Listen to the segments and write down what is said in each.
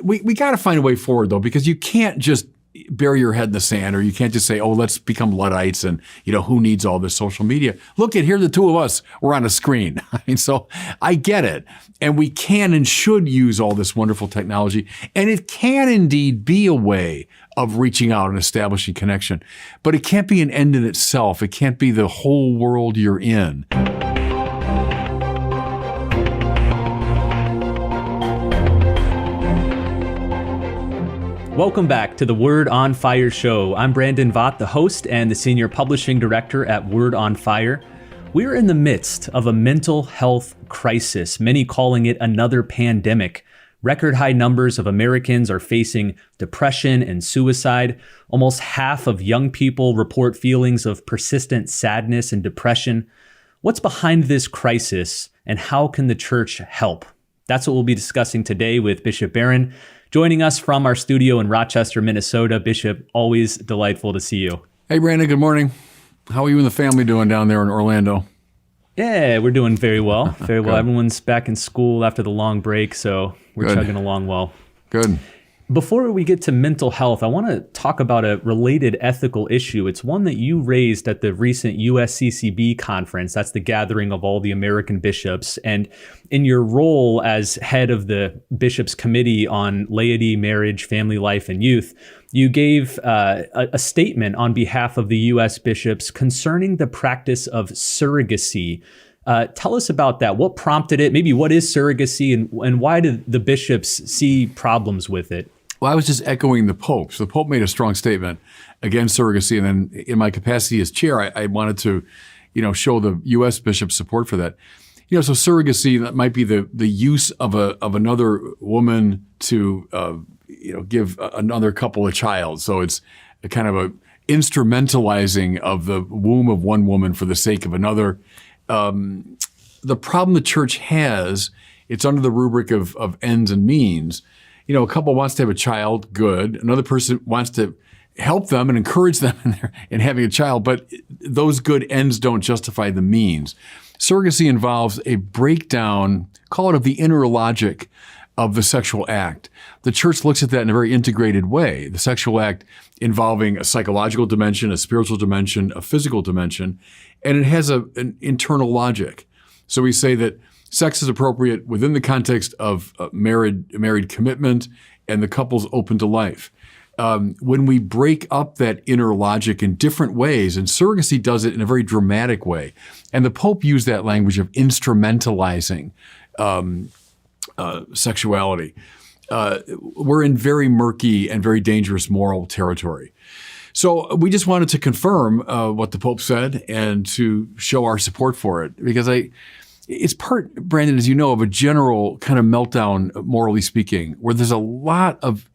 we got to find a way forward, though, because you can't just bury your head in the sand, or you can't just say, oh, let's become Luddites and, who needs all this social media? Look at here, the two of us, we're on a screen. I mean, so I get it. And we can and should use all this wonderful technology. And it can indeed be a way of reaching out and establishing connection. But it can't be an end in itself. It can't be the whole world you're in. Welcome back to the Word on Fire show. I'm Brandon Vaught, the host and the senior publishing director at Word on Fire. We're in the midst of a mental health crisis, many calling it another pandemic. Record high numbers of Americans are facing depression and suicide. Almost half of young people report feelings of persistent sadness and depression. What's behind this crisis, and how can the church help? That's what we'll be discussing today with Bishop Barron. Joining us from our studio in Rochester, Minnesota. Bishop, always delightful to see you. Hey, Brandon, good morning. How are you and the family doing down there in Orlando? Yeah, we're doing very well. Very well. Everyone's back in school after the long break, so we're chugging along well. Good. Before we get to mental health, I want to talk about a related ethical issue. It's one that you raised at the recent USCCB conference. That's the gathering of all the American bishops. And in your role as head of the Bishops' Committee on Laity, Marriage, Family Life, and Youth, you gave a statement on behalf of the U.S. bishops concerning the practice of surrogacy. Tell us about that. What prompted it? Maybe what is surrogacy, and why do the bishops see problems with it? Well, I was just echoing the Pope. So the Pope made a strong statement against surrogacy. And then in my capacity as chair, I wanted to, show the U.S. bishops support for that. So surrogacy, that might be the use of another woman to, give another couple a child. So it's a kind of a instrumentalizing of the womb of one woman for the sake of another. The problem the church has, it's under the rubric of ends and means. A couple wants to have a child, good. Another person wants to help them and encourage them in having a child, but those good ends don't justify the means. Surrogacy involves a breakdown, call it of the inner logic of the sexual act. The church looks at that in a very integrated way. The sexual act involving a psychological dimension, a spiritual dimension, a physical dimension, and it has an internal logic. So we say that sex is appropriate within the context of married commitment and the couple's open to life. When we break up that inner logic in different ways, and surrogacy does it in a very dramatic way, and the Pope used that language of instrumentalizing sexuality, we're in very murky and very dangerous moral territory. So we just wanted to confirm what the Pope said and to show our support for it, because it's part, Brandon, as you know, of a general kind of meltdown, morally speaking, where there's a lot of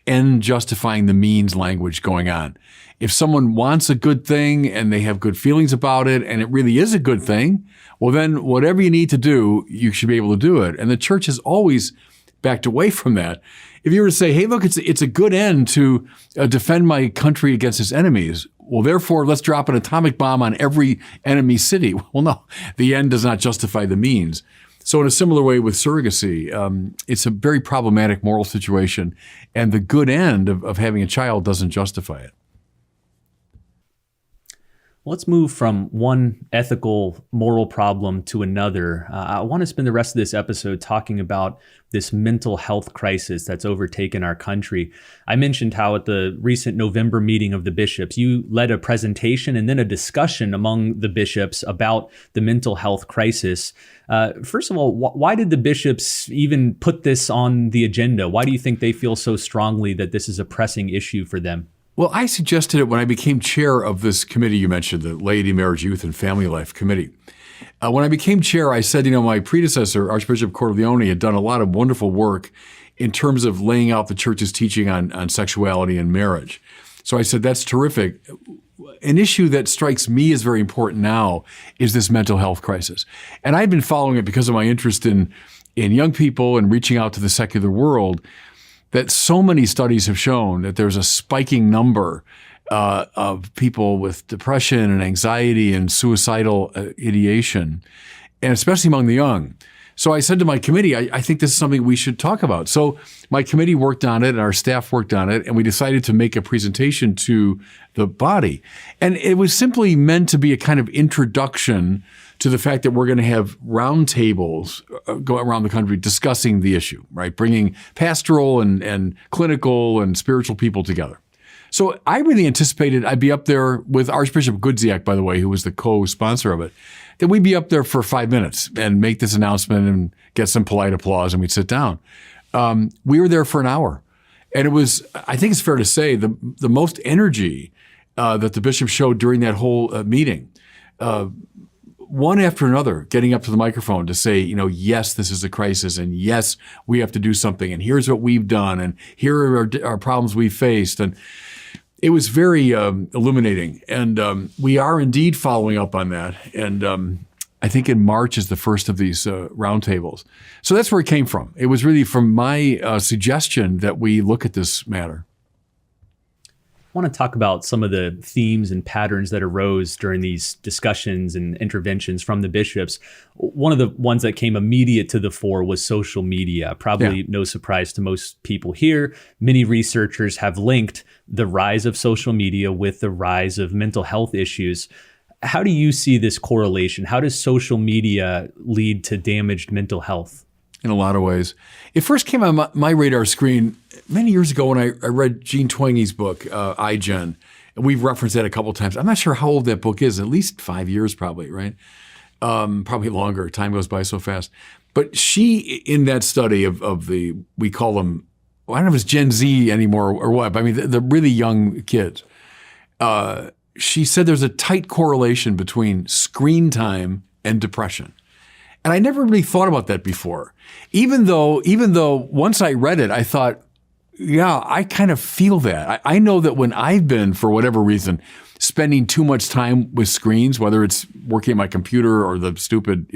end justifying the means language going on. If someone wants a good thing and they have good feelings about it, and it really is a good thing, well, then whatever you need to do, you should be able to do it. And the church has always backed away from that. If you were to say, hey, look, it's a good end to defend my country against its enemies, well, therefore, let's drop an atomic bomb on every enemy city. Well, no, the end does not justify the means. So in a similar way with surrogacy, it's a very problematic moral situation, and the good end of having a child doesn't justify it. Let's move from one ethical, moral problem to another. I want to spend the rest of this episode talking about this mental health crisis that's overtaken our country. I mentioned how at the recent November meeting of the bishops, you led a presentation and then a discussion among the bishops about the mental health crisis. First of all, why did the bishops even put this on the agenda? Why do you think they feel so strongly that this is a pressing issue for them? Well, I suggested it when I became chair of this committee you mentioned, the Laity, Marriage, Youth, and Family Life Committee. When I became chair, I said, my predecessor, Archbishop Cordileone, had done a lot of wonderful work in terms of laying out the church's teaching on sexuality and marriage. So I said, that's terrific. An issue that strikes me as very important now is this mental health crisis. And I've been following it because of my interest in young people and reaching out to the secular world, that so many studies have shown that there's a spiking number of people with depression and anxiety and suicidal ideation, and especially among the young. So I said to my committee, I think this is something we should talk about. So my committee worked on it and our staff worked on it, and we decided to make a presentation to the body. And it was simply meant to be a kind of introduction to the fact that we're going to have roundtables go around the country discussing the issue, right? Bringing pastoral and clinical and spiritual people together. So I really anticipated I'd be up there with Archbishop Gudziak, by the way, who was the co-sponsor of it, that we'd be up there for 5 minutes and make this announcement and get some polite applause, and we'd sit down. We were there for an hour. And it was, I think it's fair to say, the most energy that the bishop showed during that whole meeting. One after another, getting up to the microphone to say, yes, this is a crisis, and yes, we have to do something, and here's what we've done, and here are our problems we faced. And it was very illuminating. And we are indeed following up on that. And I think in March is the first of these roundtables. So that's where it came from. It was really from my suggestion that we look at this matter. I want to talk about some of the themes and patterns that arose during these discussions and interventions from the bishops. One of the ones that came immediate to the fore was social media. Probably no surprise to most people here. Many researchers have linked the rise of social media with the rise of mental health issues. How do you see this correlation? How does social media lead to damaged mental health? In a lot of ways. It first came on my radar screen many years ago when I read Jean Twenge's book, iGen. We've referenced that a couple of times. I'm not sure how old that book is, at least 5 years probably, right? Probably longer. Time goes by so fast. But she, in that study of the, we call them, I don't know if it's Gen Z anymore or what, but I mean, the really young kids. She said there's a tight correlation between screen time and depression. And I never really thought about that before. Even though once I read it, I thought, yeah, I kind of feel that. I know that when I've been, for whatever reason, spending too much time with screens, whether it's working on my computer or the stupid,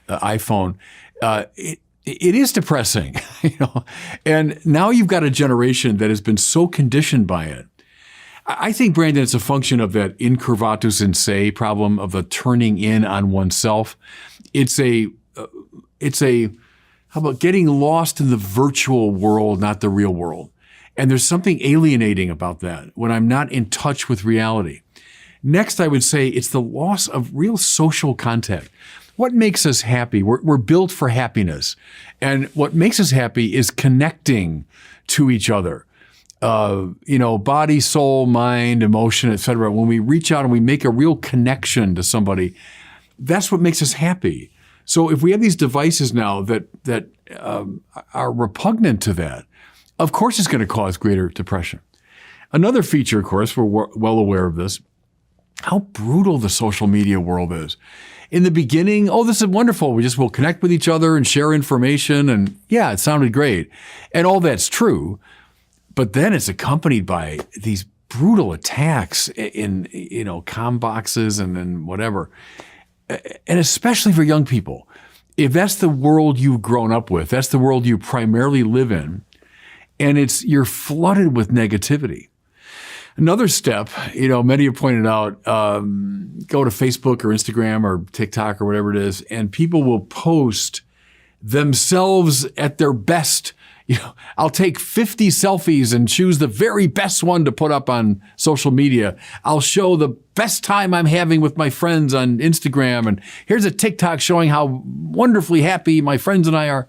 iPhone, it is depressing, And now you've got a generation that has been so conditioned by it. I think, Brandon, it's a function of that incurvatus in se problem of the turning in on oneself. It's a how about getting lost in the virtual world, not the real world? And there's something alienating about that when I'm not in touch with reality. Next, I would say it's the loss of real social contact. What makes us happy? We're built for happiness. And what makes us happy is connecting to each other. Body, soul, mind, emotion, et cetera. When we reach out and we make a real connection to somebody, that's what makes us happy. So if we have these devices now that are repugnant to that, of course it's going to cause greater depression. Another feature, of course, we're well aware of this, how brutal the social media world is. In the beginning, this is wonderful. We'll connect with each other and share information. And yeah, it sounded great. And all that's true. But then it's accompanied by these brutal attacks in com boxes and then whatever. And especially for young people, if that's the world you've grown up with, that's the world you primarily live in, and you're flooded with negativity. Another step, many have pointed out, go to Facebook or Instagram or TikTok or whatever it is, and people will post themselves at their best. I'll take 50 selfies and choose the very best one to put up on social media. I'll show the best time I'm having with my friends on Instagram. And here's a TikTok showing how wonderfully happy my friends and I are.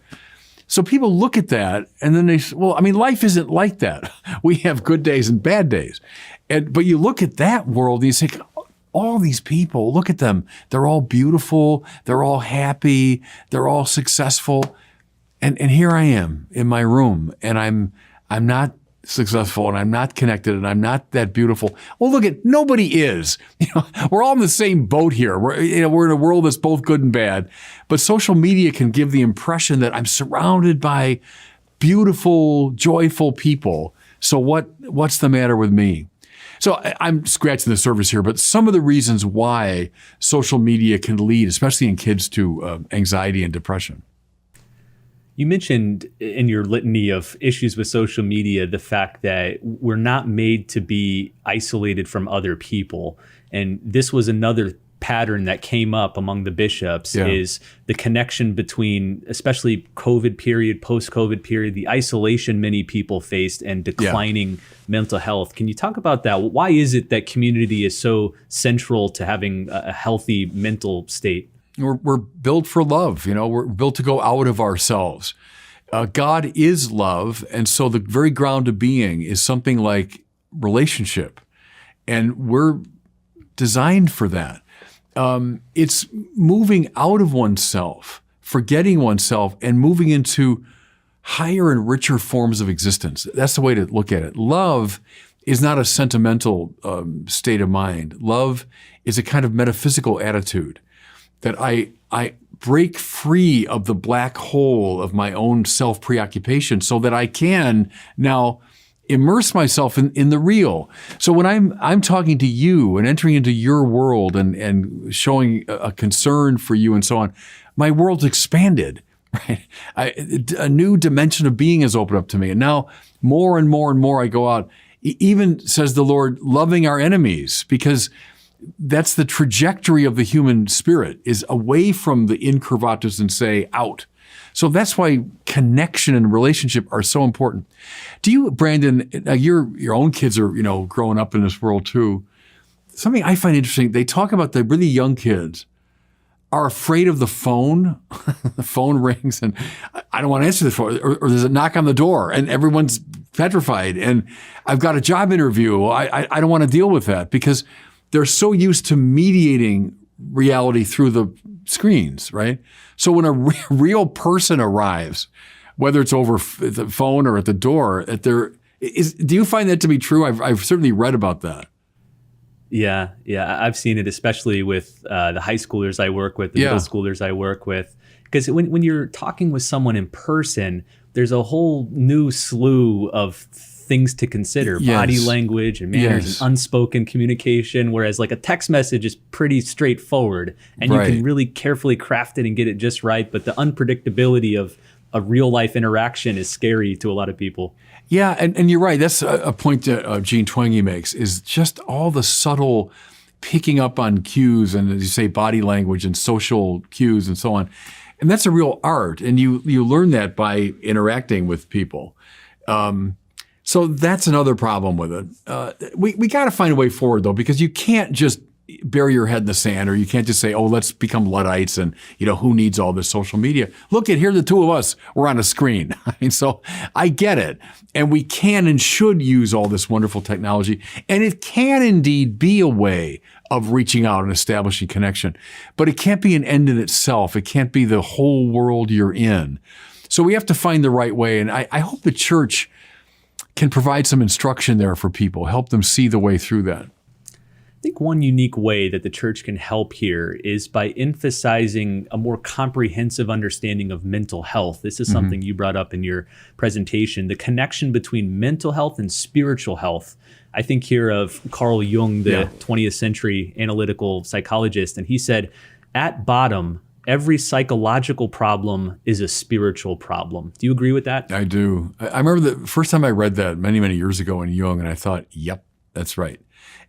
So people look at that and then they say, life isn't like that. We have good days and bad days. But you look at that world and you say, all these people, look at them. They're all beautiful. They're all happy. They're all successful. And here I am in my room, and I'm not successful, and I'm not connected, and I'm not that beautiful. Well, nobody is. We're all in the same boat here. We're in a world that's both good and bad. But social media can give the impression that I'm surrounded by beautiful, joyful people. So what's the matter with me? So I'm scratching the surface here, but some of the reasons why social media can lead, especially in kids, to anxiety and depression. You mentioned in your litany of issues with social media the fact that we're not made to be isolated from other people. And this was another pattern that came up among the bishops Yeah. is the connection between, especially COVID period, post-COVID period, the isolation many people faced and declining mental health. Can you talk about that? Why is it that community is so central to having a healthy mental state? We're built for love. We're built to go out of ourselves. God is love. And so the very ground of being is something like relationship. And we're designed for that. It's moving out of oneself, forgetting oneself, and moving into higher and richer forms of existence. That's the way to look at it. Love is not a sentimental state of mind. Love is a kind of metaphysical attitude that I break free of the black hole of my own self-preoccupation so that I can now immerse myself in the real. So when I'm talking to you and entering into your world and showing a concern for you and so on, my world's expanded, right? A new dimension of being has opened up to me. And now more and more and more I go out, even says the Lord, loving our enemies, because that's the trajectory of the human spirit, is away from the incurvatus and say out. So that's why connection and relationship are so important. Do you, Brandon, your own kids are, growing up in this world too. Something I find interesting, they talk about the really young kids are afraid of the phone. The phone rings and I don't want to answer the phone, or there's a knock on the door and everyone's petrified. And I've got a job interview. I don't want to deal with that because they're so used to mediating reality through the screens, right? So when a real person arrives, whether it's over the phone or at the door, do you find that to be true? I've certainly read about that. Yeah. I've seen it, especially with the high schoolers I work with, the middle schoolers I work with. Because when you're talking with someone in person, there's a whole new slew of things to consider, body language and manners and unspoken communication, whereas like a text message is pretty straightforward and you can really carefully craft it and get it just right. But the unpredictability of a real life interaction is scary to a lot of people. Yeah, and you're right. That's a point that Gene Twenge makes, is just all the subtle picking up on cues and, as you say, body language and social cues and so on. And that's a real art. And you learn that by interacting with people. So that's another problem with it. We got to find a way forward, though, because you can't just bury your head in the sand, or you can't just say, oh, let's become Luddites and, who needs all this social media? Look at here, the two of us, we're on a screen. So I get it. And we can and should use all this wonderful technology. And it can indeed be a way of reaching out and establishing connection. But it can't be an end in itself. It can't be the whole world you're in. So we have to find the right way. And I hope the church can provide some instruction there for people, help them see the way through that. I think one unique way that the church can help here is by emphasizing a more comprehensive understanding of mental health. This is something you brought up in your presentation, the connection between mental health and spiritual health. I think here of Carl Jung, the 20th century analytical psychologist, and he said, at bottom, every psychological problem is a spiritual problem. Do you agree with that? I do. I remember the first time I read that many, many years ago in Jung, and I thought, yep, that's right.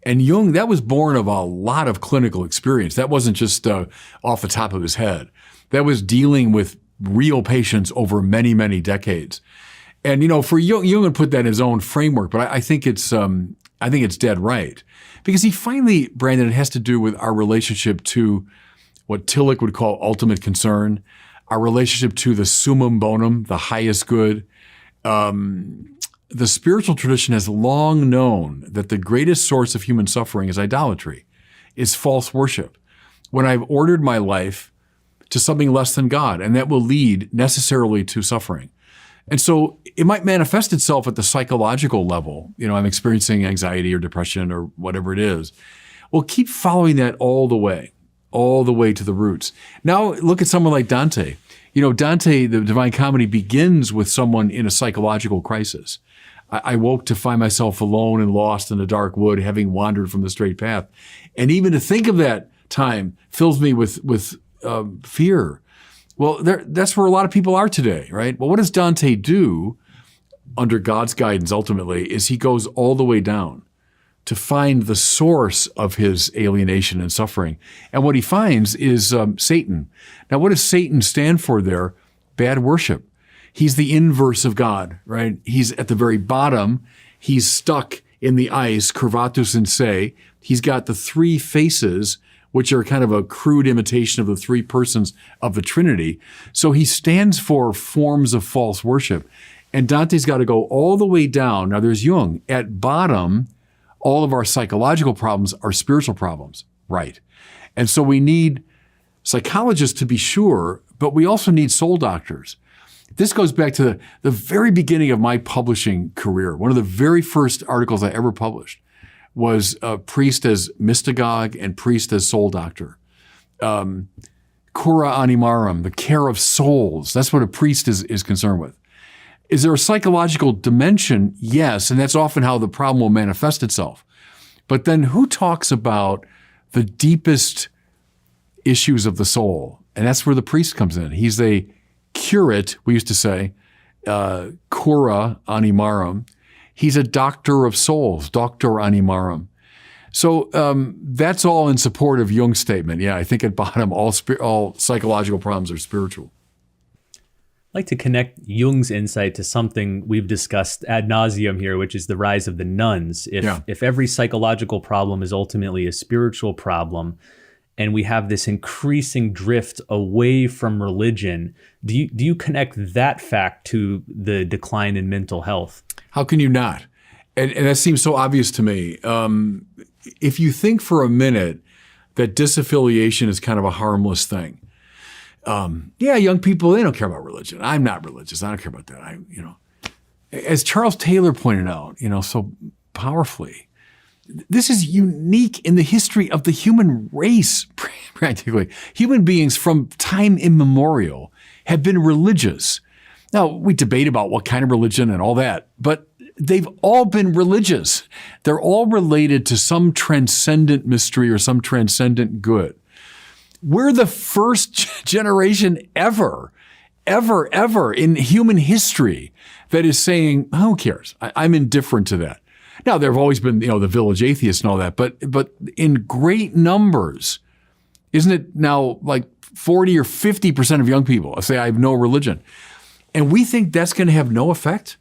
And Jung, that was born of a lot of clinical experience. That wasn't just off the top of his head. That was dealing with real patients over many, many decades. And, for Jung would put that in his own framework, but I think it's dead right. Because he finally, Brandon, it has to do with our relationship to what Tillich would call ultimate concern, our relationship to the summum bonum, the highest good. The spiritual tradition has long known that the greatest source of human suffering is idolatry, is false worship. When I've ordered my life to something less than God, and that will lead necessarily to suffering. And so it might manifest itself at the psychological level. I'm experiencing anxiety or depression or whatever it is. Well, keep following that all the way to the roots. Now look at someone like Dante. Dante, the Divine Comedy, begins with someone in a psychological crisis. I woke to find myself alone and lost in a dark wood, having wandered from the straight path. And even to think of that time fills me with fear. Well, that's where a lot of people are today, right? Well, what does Dante do under God's guidance ultimately is he goes all the way down to find the source of his alienation and suffering. And what he finds is Satan. Now, what does Satan stand for there? Bad worship. He's the inverse of God, right? He's at the very bottom. He's stuck in the ice, curvatus in se. He's got the three faces, which are kind of a crude imitation of the three persons of the Trinity. So he stands for forms of false worship. And Dante's got to go all the way down. Now, there's Jung. At bottom, all of our psychological problems are spiritual problems, right? And so we need psychologists to be sure, but we also need soul doctors. This goes back to the very beginning of my publishing career. One of the very first articles I ever published was priest as mystagogue and priest as soul doctor. Cura animarum, the care of souls. That's what a priest is concerned with. Is there a psychological dimension? Yes, and that's often how the problem will manifest itself. But then who talks about the deepest issues of the soul? And that's where the priest comes in. He's a curate, we used to say, cura animarum. He's a doctor of souls, doctor animarum. So that's all in support of Jung's statement. Yeah, I think at bottom, all psychological problems are spiritual. I'd like to connect Jung's insight to something we've discussed ad nauseum here, which is the rise of the nuns. If every psychological problem is ultimately a spiritual problem, and we have this increasing drift away from religion, do you connect that fact to the decline in mental health? How can you not? And that seems so obvious to me. If you think for a minute that disaffiliation is kind of a harmless thing, young people, they don't care about religion. I'm not religious. I don't care about that. As Charles Taylor pointed out, so powerfully, this is unique in the history of the human race, practically. Human beings from time immemorial have been religious. Now, we debate about what kind of religion and all that, but they've all been religious. They're all related to some transcendent mystery or some transcendent good. We're the first generation ever in human history that is saying, who cares? I'm indifferent to that. Now, there have always been, the village atheists and all that, but in great numbers, isn't it now like 40 or 50% of young people say, I have no religion. And we think that's going to have no effect.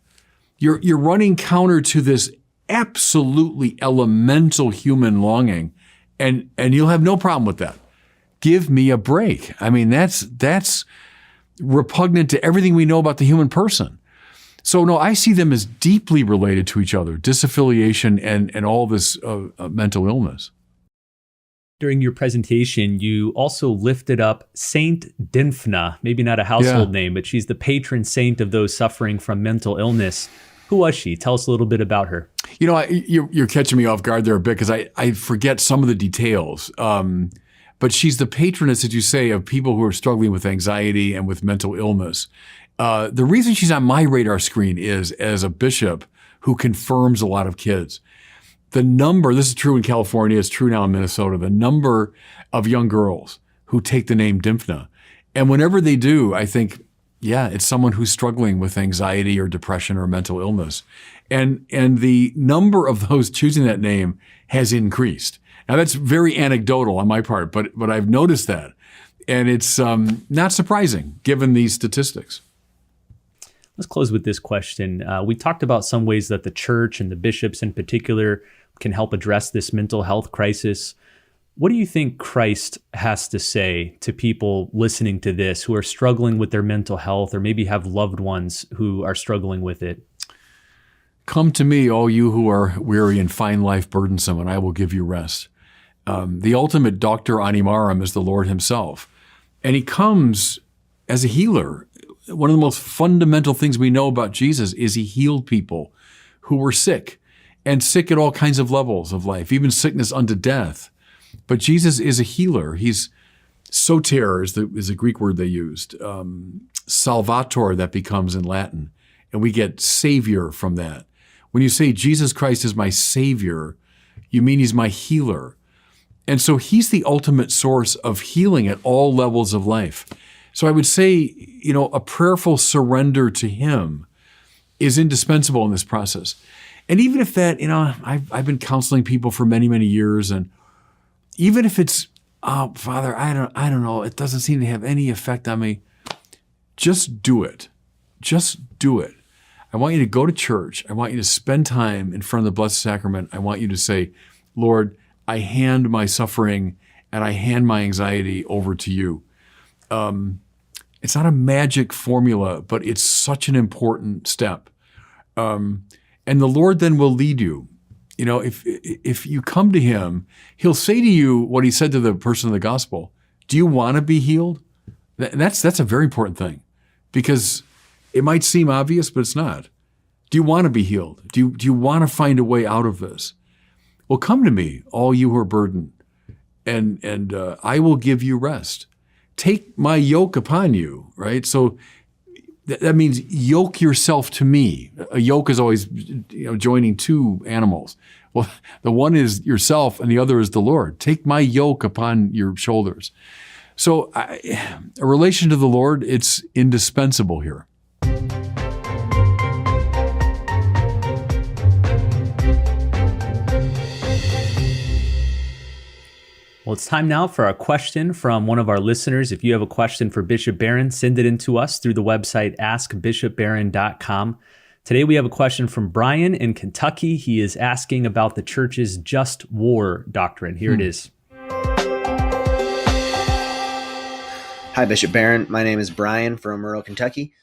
You're running counter to this absolutely elemental human longing, and you'll have no problem with that. Give me a break. I mean, that's repugnant to everything we know about the human person. So no, I see them as deeply related to each other, disaffiliation and all this mental illness. During your presentation, you also lifted up Saint Dymphna, maybe not a household name, but she's the patron saint of those suffering from mental illness. Who was she? Tell us a little bit about her. You're catching me off guard there a bit because I forget some of the details. But she's the patroness, as you say, of people who are struggling with anxiety and with mental illness. The reason she's on my radar screen is as a bishop who confirms a lot of kids. The number, this is true in California, it's true now in Minnesota, the number of young girls who take the name Dymphna. And whenever they do, I think, it's someone who's struggling with anxiety or depression or mental illness. And the number of those choosing that name has increased. Now, that's very anecdotal on my part, but I've noticed that. And it's not surprising given these statistics. Let's close with this question. We talked about some ways that the church and the bishops in particular can help address this mental health crisis. What do you think Christ has to say to people listening to this who are struggling with their mental health or maybe have loved ones who are struggling with it? Come to me, all you who are weary and find life burdensome, and I will give you rest. The ultimate doctor animarum is the Lord himself. And he comes as a healer. One of the most fundamental things we know about Jesus is he healed people who were sick, and sick at all kinds of levels of life, even sickness unto death. But Jesus is a healer. He's soter is the Greek word they used. Salvator, that becomes in Latin. And we get savior from that. When you say Jesus Christ is my savior, you mean he's my healer. And so he's the ultimate source of healing at all levels of life. So I would say, a prayerful surrender to him is indispensable in this process. And even if that, I've been counseling people for many, many years, and even if it's, oh, Father, I don't know, it doesn't seem to have any effect on me, just do it. Just do it. I want you to go to church. I want you to spend time in front of the Blessed Sacrament. I want you to say, Lord, I hand my suffering and I hand my anxiety over to you. It's not a magic formula, but it's such an important step. And the Lord then will lead you. If you come to him, he'll say to you what he said to the person in the gospel. Do you want to be healed? That's a very important thing, because it might seem obvious, but it's not. Do you want to be healed? Do you want to find a way out of this? Well, come to me, all you who are burdened, and I will give you rest. Take my yoke upon you, right? So that means yoke yourself to me. A yoke is always, joining two animals. Well, the one is yourself and the other is the Lord. Take my yoke upon your shoulders. So a relation to the Lord, it's indispensable here. Well, it's time now for a question from one of our listeners. If you have a question for Bishop Barron, send it in to us through the website askbishopbarron.com. Today we have a question from Brian in Kentucky. He is asking about the church's just war doctrine. Here it is. Hi, Bishop Barron. My name is Brian from rural Kentucky.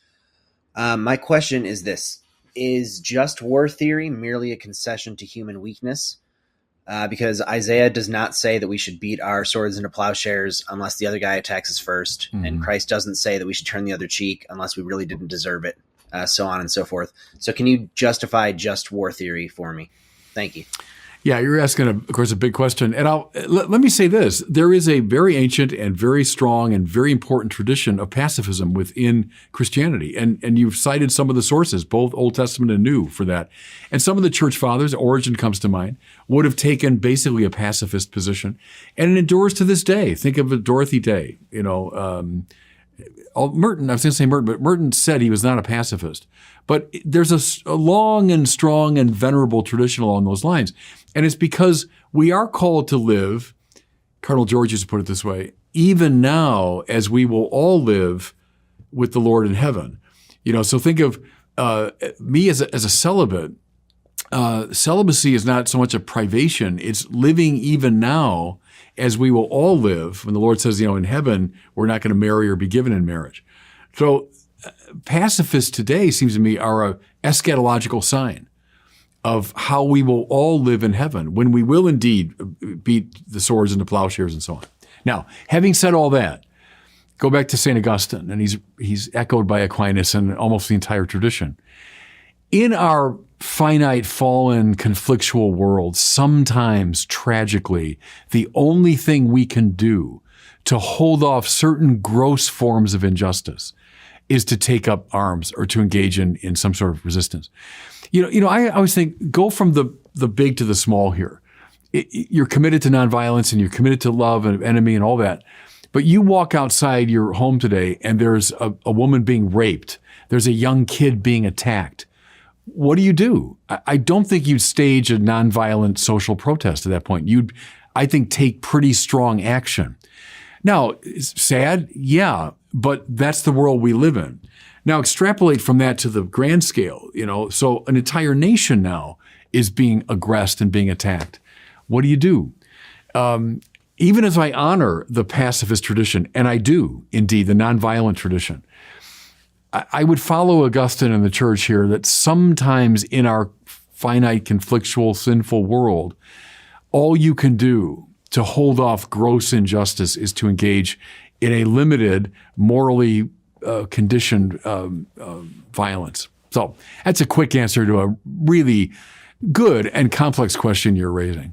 My question is this. Is just war theory merely a concession to human weakness? Because Isaiah does not say that we should beat our swords into plowshares unless the other guy attacks us first. Mm-hmm. And Christ doesn't say that we should turn the other cheek unless we really didn't deserve it, so on and so forth. So can you justify just war theory for me? Thank you. Yeah, you're asking, of course, a big question. And let me say this. There is a very ancient and very strong and very important tradition of pacifism within Christianity. And you've cited some of the sources, both Old Testament and New, for that. And some of the church fathers, Origen comes to mind, would have taken basically a pacifist position. And it endures to this day. Think of Dorothy Day, Merton, I was going to say Merton, but Merton said he was not a pacifist. But there's a long and strong and venerable tradition along those lines. And it's because we are called to live, Cardinal George used to put it this way, even now as we will all live with the Lord in heaven. So think of me as a celibate. Celibacy is not so much a privation, it's living even now as we will all live. When the Lord says, in heaven, we're not going to marry or be given in marriage. So pacifists today, seems to me, are a eschatological sign of how we will all live in heaven when we will indeed beat the swords into plowshares and so on. Now, having said all that, go back to St. Augustine, and he's echoed by Aquinas and almost the entire tradition. In our finite, fallen, conflictual world, sometimes tragically, the only thing we can do to hold off certain gross forms of injustice is to take up arms or to engage in some sort of resistance. I always think, go from the big to the small here. You're committed to nonviolence and you're committed to love and enemy and all that. But you walk outside your home today and there's a woman being raped. There's a young kid being attacked. What do? I don't think you'd stage a nonviolent social protest at that point. You'd, I think, take pretty strong action. Now, it's sad, yeah, but that's the world we live in. Now, extrapolate from that to the grand scale, so an entire nation now is being aggressed and being attacked. What do? Even as I honor the pacifist tradition, and I do, indeed, the nonviolent tradition, I would follow Augustine and the church here that sometimes in our finite, conflictual, sinful world, all you can do to hold off gross injustice is to engage in a limited, morally conditioned violence. So that's a quick answer to a really good and complex question you're raising.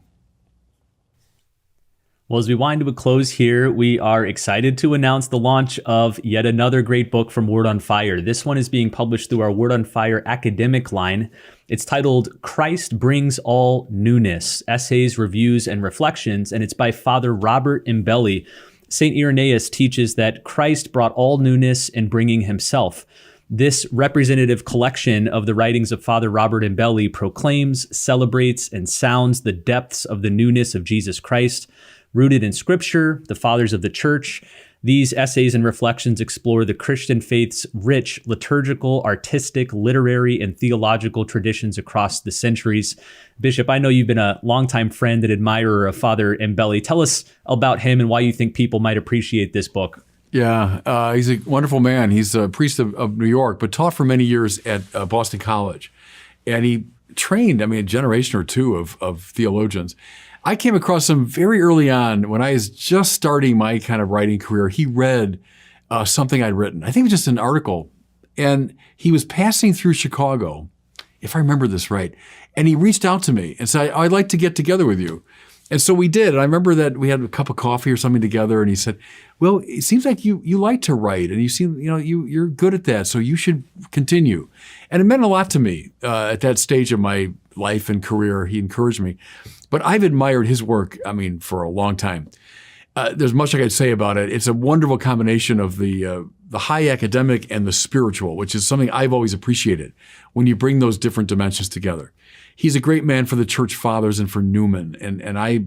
Well, as we wind to a close here, we are excited to announce the launch of yet another great book from Word on Fire. This one is being published through our Word on Fire academic line. It's titled Christ Brings All Newness, Essays, Reviews, and Reflections, and it's by Father Robert Imbelli. St. Irenaeus teaches that Christ brought all newness in bringing himself. This representative collection of the writings of Father Robert Imbelli proclaims, celebrates, and sounds the depths of the newness of Jesus Christ, rooted in Scripture, the fathers of the Church. These essays and reflections explore the Christian faith's rich liturgical, artistic, literary, and theological traditions across the centuries. Bishop, I know you've been a longtime friend and admirer of Father Imbelli. Tell us about him and why you think people might appreciate this book. Yeah, he's a wonderful man. He's a priest of New York, but taught for many years at Boston College. And he trained, a generation or two of theologians. I came across him very early on when I was just starting my kind of writing career. He read something I'd written. I think it was just an article. And he was passing through Chicago, if I remember this right. And he reached out to me and said, I'd like to get together with you. And so we did. And I remember that we had a cup of coffee or something together. And he said, well, it seems like you like to write and you seem, you're good at that. So you should continue. And it meant a lot to me at that stage of my life and career. He encouraged me. But I've admired his work, for a long time. There's much I could say about it. It's a wonderful combination of the high academic and the spiritual, which is something I've always appreciated when you bring those different dimensions together. He's a great man for the church fathers and for Newman. And I,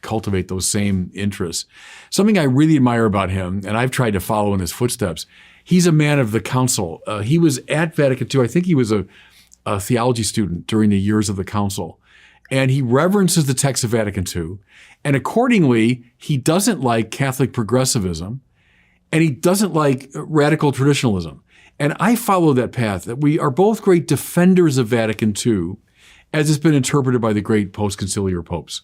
cultivate those same interests. Something I really admire about him, and I've tried to follow in his footsteps, he's a man of the council. He was at Vatican II. I think he was a theology student during the years of the council. And he reverences the text of Vatican II. And accordingly, he doesn't like Catholic progressivism, and he doesn't like radical traditionalism. And I follow that path, that we are both great defenders of Vatican II, as it's been interpreted by the great post-conciliar popes.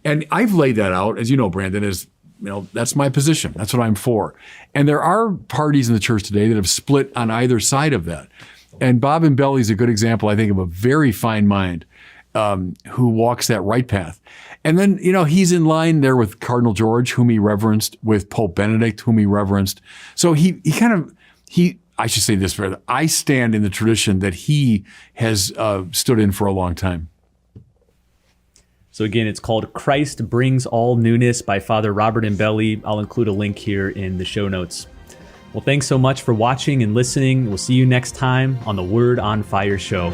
And I've laid that out, as you know, Brandon, as that's my position. That's what I'm for. And there are parties in the church today that have split on either side of that. And Bob Imbelli is a good example, I think, of a very fine mind who walks that right path. And then, he's in line there with Cardinal George, whom he reverenced, with Pope Benedict, whom he reverenced. So I should say this, I stand in the tradition that he has stood in for a long time. So again, it's called Christ Brings All Newness by Father Robert Imbelli. I'll include a link here in the show notes. Well, thanks so much for watching and listening. We'll see you next time on the Word on Fire show.